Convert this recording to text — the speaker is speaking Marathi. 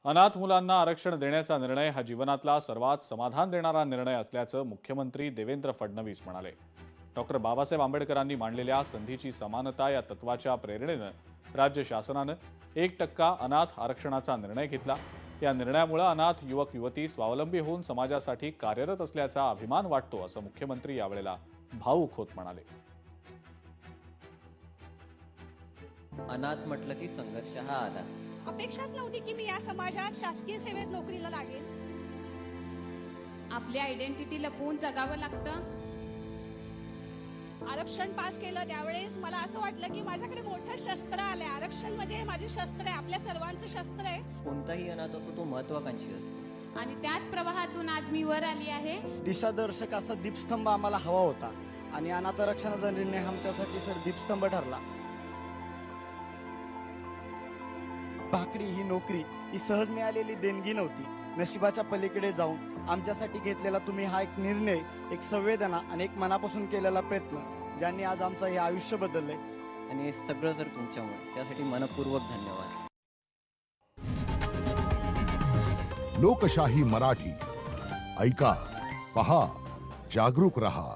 अनाथ मुलांना आरक्षण देण्याचा निर्णय हा जीवनातला सर्वात समाधान देणारा निर्णय असल्याचं मुख्यमंत्री देवेंद्र फडणवीस म्हणाले। डॉक्टर बाबासाहेब आंबेडकरांनी मांडलेल्या संधीची समानता या तत्वाच्या प्रेरणेनं राज्य शासनानं 1% अनाथ आरक्षणाचा निर्णय घेतला। या निर्णयामुळे अनाथ युवक युवती स्वावलंबी होऊन समाजासाठी कार्यरत असल्याचा अभिमान वाटतो, असं मुख्यमंत्री यावेळेला भावुक होत म्हणाले। अनाथ म्हटलं की संघर्ष हा आलाच। अपेक्षाच नव्हती की मी या समाजात शासकीय सेवेत नोकरीला लागेन। आपली आयडेंटिटी लपवून जगावं लागतं। आरक्षण पास केलं त्यावेळेस मला असं वाटलं की माझ्याकडे मोठं शस्त्र आलंय। आरक्षण म्हणजे माझे शस्त्र आहे, आपल्या सर्वांचं शस्त्र आहे। कोणताही अनाथ असो तो महत्वाकांक्षी असतो आणि त्याच प्रवाहातून आज मी वर आली आहे। दिशादर्शक असा दीपस्तंभ आम्हाला हवा होता आणि अनाथ आरक्षणाचा निर्णय आमच्यासाठी सर दीपस्तंभ ठरला। भाकरी ही नोकरी ही सहज मिळालेली देणगी नव्हती, नशिबाच्या पलीकडे जाऊन आमच्यासाठी घेतलेला तुम्ही हा एक निर्णय, एक संवेदना आणि एक मनापासून केलेला प्रयत्न, ज्यांनी आज आमचं हे आयुष्य बदललंय। आणि हे सगळं जर तुमच्यामुळे, त्यासाठी मनपूर्वक धन्यवाद। लोकशाही मराठी ऐका, पहा, जागरूक रहा।